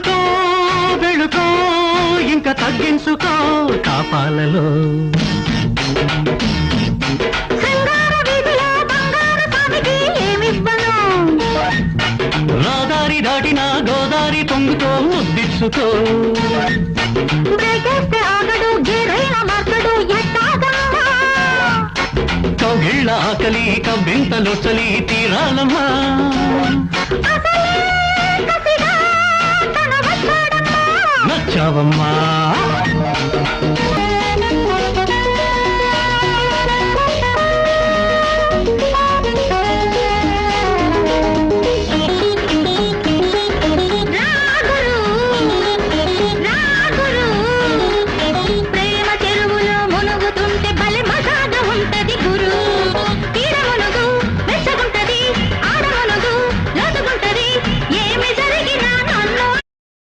అందుకో వెళుకో ఇంకా తగ్గించుకో కాపాలలో రాదారి దాటిన గోదారి పొంగుతో ముద్దిచ్చుకో కౌగిళ్ళ ఆకలి కవ్వింతలో చలి తీరాలమ్మా నచ్చావమ్మా